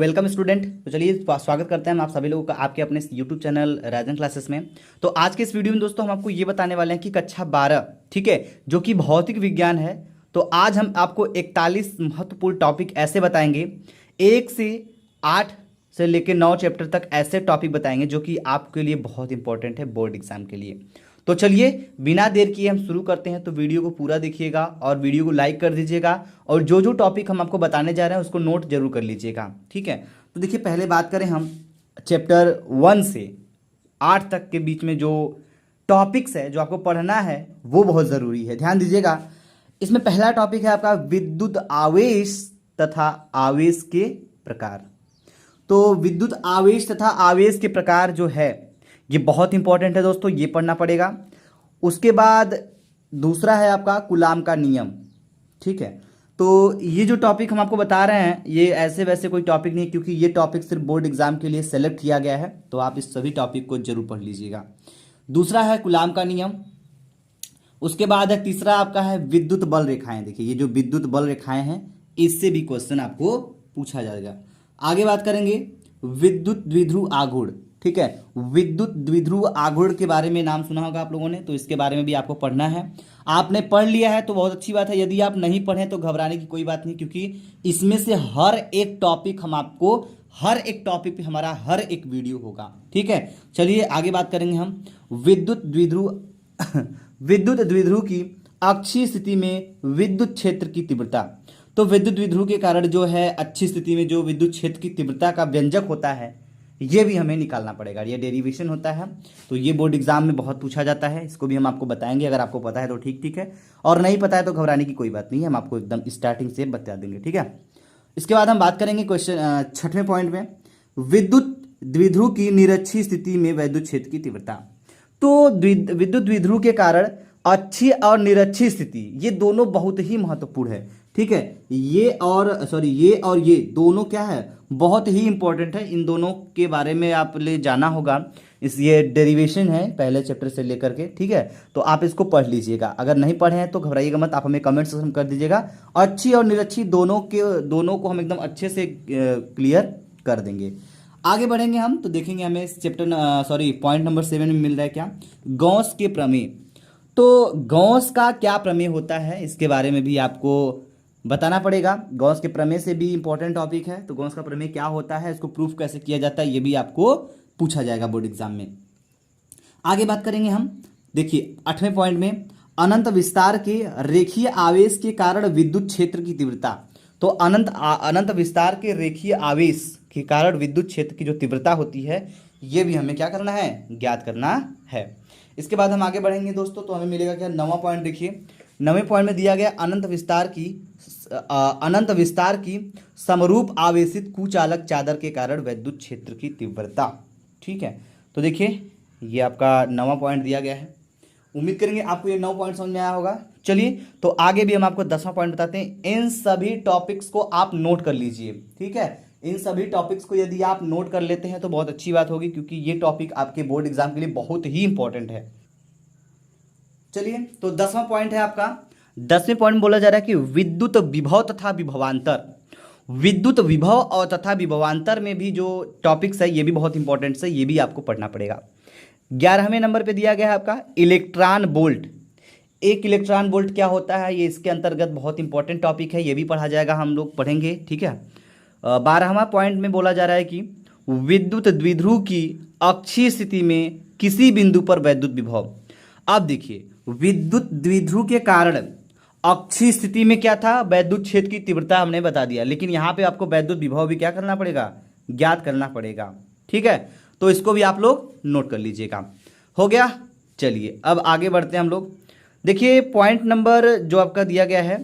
Welcome student. तो चलिए स्वागत करते हैं हम आप सभी लोगों का आपके अपने यूट्यूब चैनल राजन क्लासेस में। तो आज के इस वीडियो में दोस्तों हम आपको ये बताने वाले हैं कि कक्षा 12 ठीक है, जो कि भौतिक विज्ञान है। तो आज हम आपको 41 महत्वपूर्ण टॉपिक ऐसे बताएंगे, 1 से 8 से लेकर 9 चैप्टर तक ऐसे टॉपिक बताएंगे जो कि आपके लिए बहुत इंपॉर्टेंट है बोर्ड एग्जाम के लिए। तो चलिए बिना देर किए हम शुरू करते हैं। तो वीडियो को पूरा देखिएगा और वीडियो को लाइक कर दीजिएगा और जो जो टॉपिक हम आपको बताने जा रहे हैं उसको नोट जरूर कर लीजिएगा, ठीक है। तो देखिए पहले बात करें हम चैप्टर 1 से 8 तक के बीच में जो टॉपिक्स है जो आपको पढ़ना है वो बहुत ज़रूरी है, ध्यान दीजिएगा। इसमें पहला टॉपिक है आपका विद्युत आवेश तथा आवेश के प्रकार। तो विद्युत आवेश तथा आवेश के प्रकार जो है ये बहुत इंपॉर्टेंट है दोस्तों, ये पढ़ना पड़ेगा। उसके बाद दूसरा है आपका कूलाम का नियम, ठीक है। तो ये जो टॉपिक हम आपको बता रहे हैं ये ऐसे वैसे कोई टॉपिक नहीं, क्योंकि ये टॉपिक सिर्फ बोर्ड एग्जाम के लिए सेलेक्ट किया गया है। तो आप इस सभी टॉपिक को जरूर पढ़ लीजिएगा। दूसरा है कूलाम का नियम। उसके बाद है तीसरा आपका है विद्युत बल रेखाएं। देखिए ये जो विद्युत बल रेखाएं हैं इससे भी क्वेश्चन आपको पूछा जाएगा। आगे बात करेंगे विद्युत द्विध्रुव आघूर्ण, ठीक है। विद्युत द्विध्रुव आघूर्ण के बारे में नाम सुना होगा आप लोगों ने, तो इसके बारे में भी आपको पढ़ना है। आपने पढ़ लिया है तो बहुत अच्छी बात है, यदि आप नहीं पढ़े तो घबराने की कोई बात नहीं, क्योंकि इसमें से हर एक टॉपिक हम आपको हर एक टॉपिक पे हमारा हर एक वीडियो होगा, ठीक है। चलिए आगे बात करेंगे हम विद्युत द्विध्रुव विद्युत द्विध्रुव की अक्षीय स्थिति में विद्युत क्षेत्र की तीव्रता। तो विद्युत द्विध्रुव के कारण जो है अच्छी स्थिति में जो विद्युत क्षेत्र की तीव्रता का व्यंजक होता है ये भी हमें निकालना पड़ेगा, ये डेरिवेशन होता है। तो ये बोर्ड एग्जाम में बहुत पूछा जाता है, इसको भी हम आपको बताएंगे। अगर आपको पता है तो ठीक ठीक है, और नहीं पता है तो घबराने की कोई बात नहीं है, हम आपको एकदम स्टार्टिंग से बता देंगे, ठीक है। इसके बाद हम बात करेंगे क्वेश्चन 6वें पॉइंट में विद्युत द्विध्रुव की निरक्षीय स्थिति में विद्युत क्षेत्र की तीव्रता। तो विद्युत द्विध्रुव के कारण अच्छी और निरक्षीय स्थिति ये दोनों बहुत ही महत्वपूर्ण है, ठीक है। ये और ये दोनों क्या है, बहुत ही इंपॉर्टेंट है। इन दोनों के बारे में आप ले जाना होगा। ये डेरिवेशन है पहले चैप्टर से लेकर के, ठीक है। तो आप इसको पढ़ लीजिएगा। अगर नहीं पढ़े हैं तो घबराइएगा मत, आप हमें कमेंट सेक्शन में कर दीजिएगा। अच्छी और निरक्षी दोनों को हम एकदम अच्छे से क्लियर कर देंगे। आगे बढ़ेंगे हम तो देखेंगे हमें पॉइंट नंबर 7 में मिल रहा है क्या, गॉस के प्रमेय। तो गॉस का क्या प्रमेय होता है इसके बारे में भी आपको बताना पड़ेगा। गॉस के प्रमेय से भी इंपॉर्टेंट टॉपिक है। तो गॉस का प्रमेय क्या होता है, इसको प्रूफ कैसे किया जाता है, ये भी आपको पूछा जाएगा बोर्ड एग्जाम में। आगे बात करेंगे हम, देखिए 8वें पॉइंट में अनंत विस्तार के रेखीय आवेश के कारण विद्युत क्षेत्र की तीव्रता। तो अनंत विस्तार के रेखीय आवेश के कारण विद्युत क्षेत्र की जो तीव्रता होती है ये भी हमें क्या करना है, ज्ञात करना है। इसके बाद हम आगे बढ़ेंगे दोस्तों, तो हमें मिलेगा क्या, 9वां पॉइंट। देखिए 9वें पॉइंट में दिया गया अनंत विस्तार की समरूप आवेशित कुचालक चादर के कारण विद्युत क्षेत्र की तीव्रता, ठीक है। तो देखिए ये आपका 9वां पॉइंट दिया गया है। उम्मीद करेंगे आपको ये 9 पॉइंट समझ में आया होगा। चलिए तो आगे भी हम आपको 10वां पॉइंट बताते हैं। इन सभी टॉपिक्स को आप नोट कर लीजिए, ठीक है। इन सभी टॉपिक्स को यदि आप नोट कर लेते हैं तो बहुत अच्छी बात होगी, क्योंकि ये टॉपिक आपके बोर्ड एग्जाम के लिए बहुत ही इंपॉर्टेंट है। चलिए तो 10वां पॉइंट है आपका। 10वें पॉइंट में बोला जा रहा है कि विद्युत विभव तथा विभवांतर। विद्युत विभव और तथा विभवांतर में भी जो टॉपिक्स है ये भी बहुत इंपॉर्टेंट है, ये भी आपको पढ़ना पड़ेगा। 11वें नंबर पे दिया गया है आपका इलेक्ट्रॉन बोल्ट। एक इलेक्ट्रॉन बोल्ट क्या होता है ये इसके अंतर्गत बहुत इंपॉर्टेंट टॉपिक है, ये भी पढ़ा जाएगा, हम लोग पढ़ेंगे, ठीक है। 12वां पॉइंट में बोला जा रहा है कि विद्युत द्विध्रुव की अक्षीय स्थिति में किसी बिंदु पर विद्युत विभव। अब देखिए विद्युत द्विध्रुव के कारण अक्षीय स्थिति में क्या था, विद्युत क्षेत्र की तीव्रता हमने बता दिया, लेकिन यहाँ पे आपको विद्युत विभव भी क्या करना पड़ेगा, ज्ञात करना पड़ेगा, ठीक है। तो इसको भी आप लोग नोट कर लीजिएगा। हो गया। चलिए अब आगे बढ़ते हैं हम लोग। देखिए पॉइंट नंबर जो आपका दिया गया है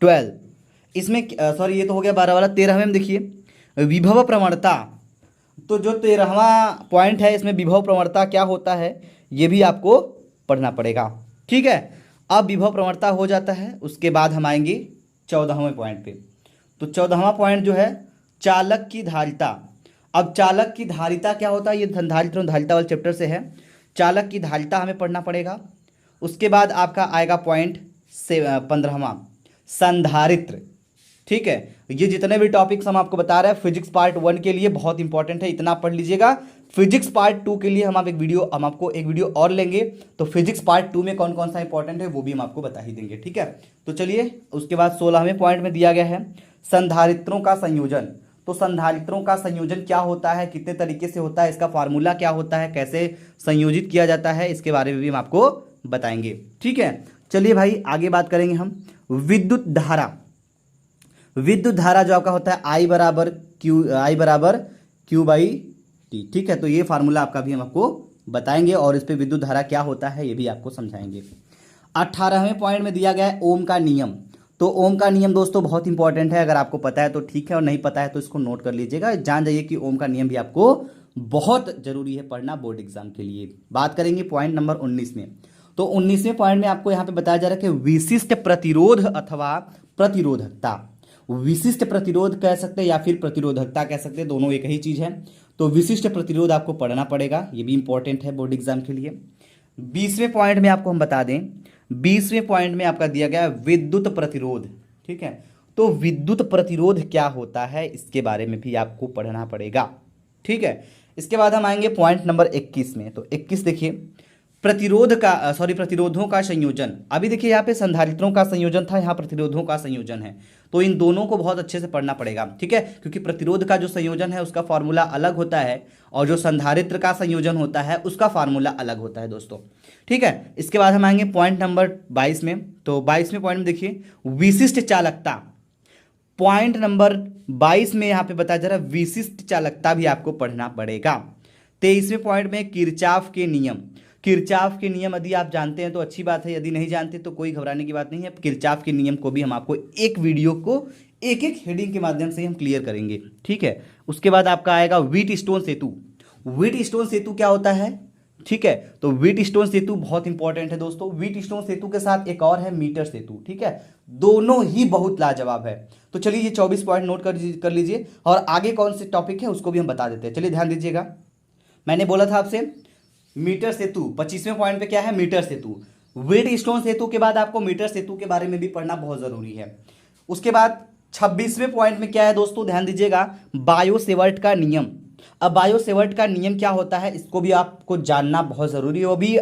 12, इसमें ये तो हो गया 12 वाला। 13वें में देखिए विभव प्रवणता। तो जो 13वां पॉइंट है इसमें विभव प्रवणता क्या होता है ये भी आपको पढ़ना पड़ेगा, ठीक है। अब विभव प्रवणता हो जाता है, उसके बाद हम आएंगे 14वें पॉइंट पे। तो 14वां पॉइंट जो है चालक की धारिता। अब चालक की धारिता क्या होता है, ये धारिता वाले चैप्टर से है। चालक की धारिता हमें पढ़ना पड़ेगा। उसके बाद आपका आएगा पॉइंट 15वां संधारित्र। ठीक है, ये जितने भी टॉपिक्स हम आपको बता रहे हैं फिजिक्स पार्ट 1 के लिए बहुत इंपॉर्टेंट है, इतना पढ़ लीजिएगा। फिजिक्स पार्ट 2 के लिए हम आपको एक वीडियो और लेंगे, तो फिजिक्स पार्ट 2 में कौन कौन सा इंपॉर्टेंट है वो भी हम आपको बता ही देंगे। ठीक है, तो चलिए उसके बाद 16वें पॉइंट में दिया गया है संधारित्रों का संयोजन। तो संधारित्रों का संयोजन क्या होता है, कितने तरीके से होता है, इसका फार्मूला क्या होता है, कैसे संयोजित किया जाता है, इसके बारे में भी हम आपको बताएंगे। ठीक है, चलिए भाई आगे बात करेंगे हम विद्युत धारा। विद्युत धारा जो आपका होता है I बराबर क्यू बाई टी। ठीक है, तो ये फार्मूला आपका भी हम आपको बताएंगे और इस पे विद्युत धारा क्या होता है ये भी आपको समझाएंगे। 18वें पॉइंट में दिया गया है ओम का नियम। तो ओम का नियम दोस्तों बहुत इंपॉर्टेंट है, अगर आपको पता है तो ठीक है और नहीं पता है तो इसको नोट कर लीजिएगा, जान जाइए कि ओम का नियम भी आपको बहुत जरूरी है पढ़ना बोर्ड एग्जाम के लिए। बात करेंगे पॉइंट नंबर 19 में। तो 19वें पॉइंट में आपको यहाँ पे बताया जा रहा है कि विशिष्ट प्रतिरोध अथवा प्रतिरोधकता। विशिष्ट प्रतिरोध कह सकते हैं या फिर प्रतिरोधकता कह सकते हैं, दोनों एक ही चीज है। तो विशिष्ट प्रतिरोध आपको पढ़ना पड़ेगा, ये भी इंपॉर्टेंट है बोर्ड एग्जाम के लिए। 20वें पॉइंट में आपको हम बता दें, 20वें पॉइंट में आपका दिया गया है विद्युत प्रतिरोध। ठीक है, तो विद्युत प्रतिरोध क्या होता है इसके बारे में भी आपको पढ़ना पड़ेगा। ठीक है, इसके बाद हम आएंगे पॉइंट नंबर 21 में। तो 21 देखिए प्रतिरोधों का संयोजन। अभी देखिए यहाँ पे संधारित्रों का संयोजन था, यहाँ प्रतिरोधों का संयोजन है, तो इन दोनों को बहुत अच्छे से पढ़ना पड़ेगा। ठीक है, क्योंकि प्रतिरोध का जो संयोजन है उसका फॉर्मूला अलग होता है और जो संधारित्र का संयोजन होता है उसका फार्मूला अलग होता है दोस्तों। ठीक है, इसके बाद हम आएंगे पॉइंट नंबर 22 में। तो 22वें पॉइंट में देखिए विशिष्ट चालकता। पॉइंट नंबर 22 में यहाँ पे बताया जा रहा है विशिष्ट चालकता भी आपको पढ़ना पड़ेगा। 23वें पॉइंट में किरचॉफ के नियम। किरचॉफ के नियम यदि आप जानते हैं तो अच्छी बात है, यदि नहीं जानते तो कोई घबराने की बात नहीं है। किरचॉफ के नियम को भी हम आपको एक वीडियो को एक एक हेडिंग के माध्यम से हम क्लियर करेंगे। ठीक है, उसके बाद आपका आएगा व्हीटस्टोन सेतु। व्हीटस्टोन सेतु क्या होता है? ठीक है, तो व्हीटस्टोन सेतु बहुत इंपॉर्टेंट है दोस्तों। व्हीटस्टोन सेतु के साथ एक और है मीटर सेतु। ठीक है, दोनों ही बहुत लाजवाब है। तो चलिए ये 24 पॉइंट नोट कर लीजिए और आगे कौन से टॉपिक है उसको भी हम बता देते हैं। चलिए ध्यान दीजिएगा, मैंने बोला था आपसे मीटर सेतु। 25वें पॉइंट पे क्या है? मीटर सेतु। व्हीटस्टोन सेतु के बाद आपको मीटर सेतु के बारे में भी पढ़ना बहुत जरूरी है। उसके बाद 26वें पॉइंट में क्या है दोस्तों, ध्यान दीजिएगा, बायो-सेवर्ट का नियम। अब बायो-सेवर्ट का नियम क्या होता है इसको भी आपको जानना बहुत जरूरी है, वो भी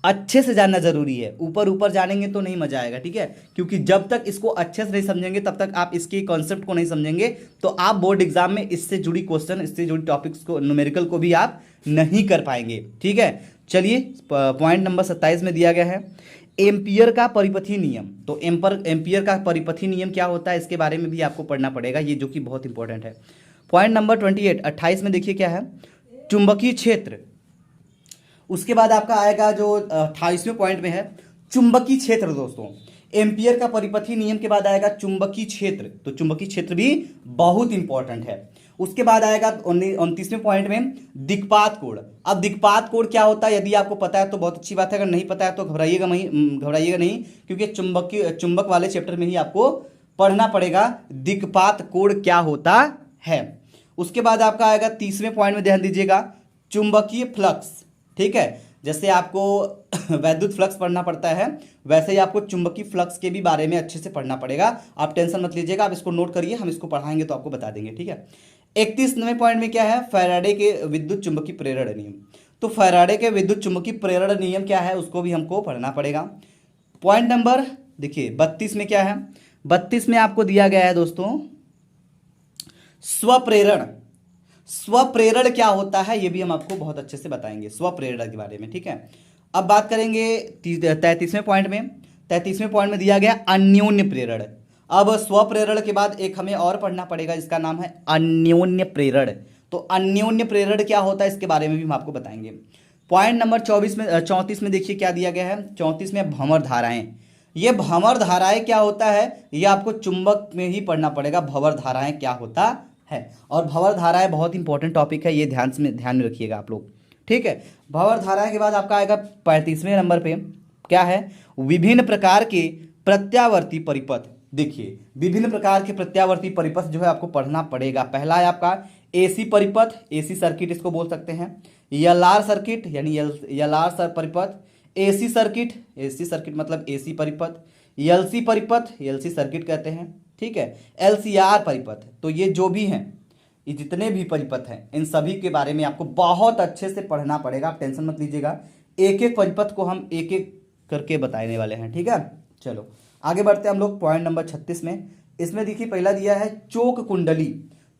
अच्छे से जानना जरूरी है। ऊपर ऊपर जानेंगे तो नहीं मजा आएगा। ठीक है, क्योंकि जब तक इसको अच्छे से नहीं समझेंगे तब तक आप इसके कॉन्सेप्ट को नहीं समझेंगे तो आप बोर्ड एग्जाम में इससे जुड़ी क्वेश्चन, इससे जुड़ी टॉपिक्स को, न्यूमेरिकल को भी आप नहीं कर पाएंगे। ठीक है, चलिए पॉइंट नंबर 27 में दिया गया है एम्पियर का परिपथी नियम। तो एम्पियर का परिपथी नियम क्या होता है इसके बारे में भी आपको पढ़ना पड़ेगा, ये जो कि बहुत इंपॉर्टेंट है। पॉइंट नंबर 28 में देखिए क्या है, चुंबकीय क्षेत्र। उसके बाद आपका आएगा जो 28वें पॉइंट में है चुंबकीय क्षेत्र। दोस्तों एम्पियर का परिपथी नियम के बाद आएगा चुंबकीय क्षेत्र, तो चुंबकीय क्षेत्र भी बहुत इंपॉर्टेंट है। उसके बाद आएगा 29वें पॉइंट में दिक्पात कोण। अब दिक्पात कोण क्या होता है यदि आपको पता है तो बहुत अच्छी बात है, अगर नहीं पता है तो घबराइएगा नहीं, क्योंकि चुंबक वाले चैप्टर में ही आपको पढ़ना पड़ेगा दिक्पात कोण क्या होता है। उसके बाद आपका आएगा 30वें पॉइंट में, ध्यान दीजिएगा, चुंबकीय फ्लक्स। ठीक है, जैसे आपको वैद्युत फ्लक्स पढ़ना पड़ता है वैसे ही आपको चुंबकीय फ्लक्स के भी बारे में अच्छे से पढ़ना पड़ेगा। आप टेंशन मत लीजिएगा, आप इसको नोट करिए, हम इसको पढ़ाएंगे तो आपको बता देंगे। ठीक है, 31वें पॉइंट में क्या है, फैराडे के विद्युत चुंबकीय प्रेरण नियम। तो फैराडे के विद्युत चुंबकीय प्रेरण नियम क्या है उसको भी हमको पढ़ना पड़ेगा। पॉइंट नंबर देखिए 32 में क्या है, 32 में आपको दिया गया है दोस्तों स्वप्रेरण। स्वप्रेरण क्या होता है ये भी हम आपको बहुत अच्छे से बताएंगे, स्वप्रेरण के बारे में। ठीक है, अब बात करेंगे 33वें पॉइंट में। 33वें पॉइंट में दिया गया अन्योन्य प्रेरण। अब स्वप्रेरण के बाद एक हमें और पढ़ना पड़ेगा, इसका नाम है अन्योन्य प्रेरण। तो अन्योन्य प्रेरण क्या होता है इसके बारे में भी हम आपको बताएंगे। पॉइंट नंबर 34 में देखिए क्या दिया गया है, 34 में भंवर धाराएं। ये भंवर धाराएं क्या होता है ये आपको चुंबक में ही पढ़ना पड़ेगा, भंवर धाराएं क्या होता है। और भंवर धाराएं बहुत इंपॉर्टेंट टॉपिक है, ये ध्यान में रखिएगा आप लोग। ठीक है, भंवर धाराएं के बाद आपका आएगा 35वें नंबर पे क्या है, विभिन्न प्रकार के प्रत्यावर्ती परिपथ। देखिए विभिन्न प्रकार के प्रत्यावर्ती परिपथ जो है आपको पढ़ना पड़ेगा। पहला है आपका एसी परिपथ, एसी सर्किट इसको बोल सकते हैं, एलआर सर्किट यानी एलआर परिपथ, एसी सर्किट, एसी सर्किट मतलब एसी परिपथ, एलसी परिपथ, एलसी सर्किट कहते हैं। ठीक है, LCR परिपथ, तो ये जो भी हैं, ये जितने भी परिपथ हैं, इन सभी के बारे में आपको बहुत अच्छे से पढ़ना पड़ेगा, आप टेंशन मत लीजिएगा। एक एक परिपथ को हम एक एक करके बताने वाले हैं, ठीक है। चलो आगे बढ़ते हैं हम लोग पॉइंट नंबर 36 में। इसमें देखिए पहला दिया है चोक कुंडली,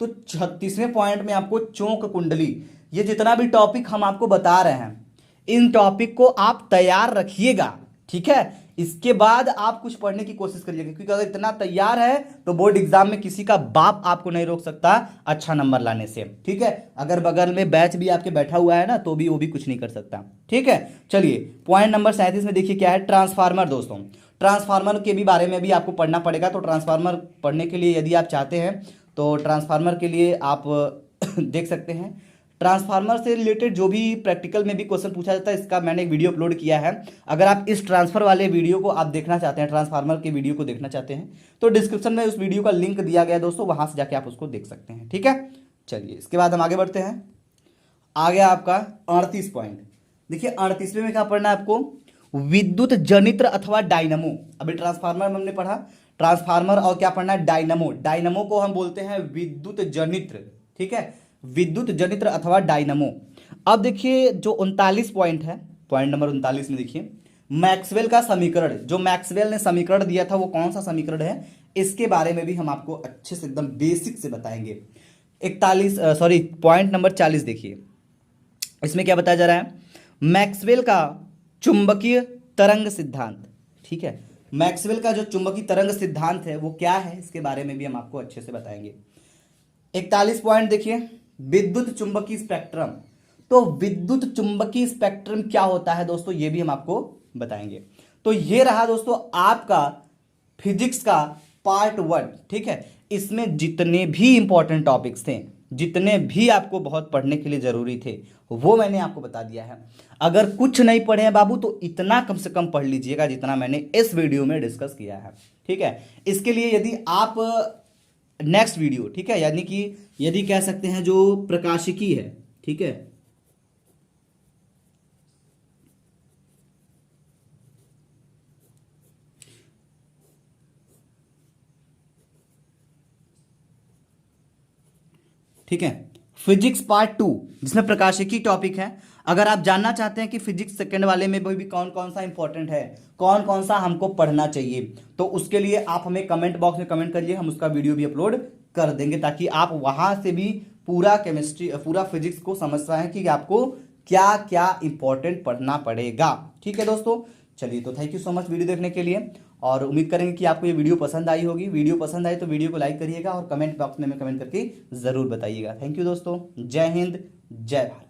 तो 36वें पॉइंट में आपको चोक कुंडली, ये जितना भी टॉपिक हम आपको बता रहे हैं, इन टॉपिक को आप तैयार रखिएगा, ठीक है। इसके बाद आप कुछ पढ़ने की कोशिश करिएगा, क्योंकि अगर इतना तैयार है तो बोर्ड एग्जाम में किसी का बाप आपको नहीं रोक सकता अच्छा नंबर लाने से, ठीक है। अगर बगल में बैच भी आपके बैठा हुआ है ना, तो भी वो भी कुछ नहीं कर सकता, ठीक है। चलिए पॉइंट नंबर 37 में देखिए क्या है, ट्रांसफार्मर। दोस्तों ट्रांसफार्मर के भी बारे में भी आपको पढ़ना पड़ेगा, तो ट्रांसफार्मर पढ़ने के लिए यदि आप चाहते हैं तो ट्रांसफार्मर के लिए आप देख सकते हैं। ट्रांसफार्मर से रिलेटेड जो भी प्रैक्टिकल में भी क्वेश्चन पूछा जाता है, इसका मैंने एक वीडियो अपलोड किया है। अगर आप इस ट्रांसफर वाले वीडियो को आप देखना चाहते हैं, ट्रांसफार्मर के वीडियो को देखना चाहते हैं, तो डिस्क्रिप्शन में उस वीडियो का लिंक दिया गया है दोस्तों, वहां से जाके आप उसको देख सकते हैं, ठीक है। चलिए इसके बाद हम आगे बढ़ते हैं। आ गया आपका 38 पॉइंट। देखिए 38वें में क्या पढ़ना है आपको, विद्युत जनित्र अथवा डायनमो। अभी ट्रांसफार्मर में हमने पढ़ा, ट्रांसफार्मर और क्या पढ़ना है, डायनमो। डायनमो को हम बोलते हैं विद्युत जनित्र, ठीक है, विद्युत जनित्र अथवा डायनमो। अब देखिए जो 39 पॉइंट है, पॉइंट नंबर 39 में देखिए मैक्सवेल का समीकरण, जो मैक्सवेल ने समीकरण दिया था वो कौन सा समीकरण है, इसके बारे में भी हम आपको अच्छे से एकदम बेसिक से बताएंगे। 41 पॉइंट नंबर 40 देखिए, इसमें क्या बताया जा रहा है, मैक्सवेल का चुंबकीय तरंग सिद्धांत, ठीक है। मैक्सवेल का जो चुंबकीय तरंग सिद्धांत है वो क्या है, इसके बारे में भी हम आपको अच्छे से बताएंगे। 41 पॉइंट देखिए, विद्युत चुंबकीय स्पेक्ट्रम। तो विद्युत चुंबकीय स्पेक्ट्रम क्या होता है दोस्तों, ये भी हम आपको बताएंगे। तो ये रहा दोस्तों आपका फिजिक्स का पार्ट 1, ठीक है। इसमें जितने भी इंपॉर्टेंट टॉपिक्स थे, जितने भी आपको बहुत पढ़ने के लिए जरूरी थे, वो मैंने आपको बता दिया है। अगर कुछ नहीं पढ़े हैं बाबू, तो इतना कम से कम पढ़ लीजिएगा जितना मैंने इस वीडियो में डिस्कस किया है, ठीक है। इसके लिए यदि आप नेक्स्ट वीडियो, ठीक है, यानी कि यदि कह सकते हैं जो प्रकाशिकी है, ठीक है, ठीक है, फिजिक्स पार्ट 2 जिसमें प्रकाशिकी टॉपिक है। अगर आप जानना चाहते हैं कि फिजिक्स सेकंड वाले में भी कौन कौन सा इंपॉर्टेंट है, कौन कौन सा हमको पढ़ना चाहिए, तो उसके लिए आप हमें कमेंट बॉक्स में कमेंट करिए, हम उसका वीडियो भी अपलोड कर देंगे, ताकि आप वहां से भी पूरा केमिस्ट्री, पूरा फिजिक्स को समझ पाएं कि आपको क्या क्या इंपॉर्टेंट पढ़ना पड़ेगा, ठीक है दोस्तों। चलिए तो thank you so much video देखने के लिए, और उम्मीद करेंगे कि आपको ये वीडियो पसंद आई होगी। वीडियो पसंद आई तो वीडियो को लाइक करिएगा और कमेंट बॉक्स में कमेंट करके जरूर बताइएगा। थैंक यू दोस्तों, जय हिंद, जय भारत।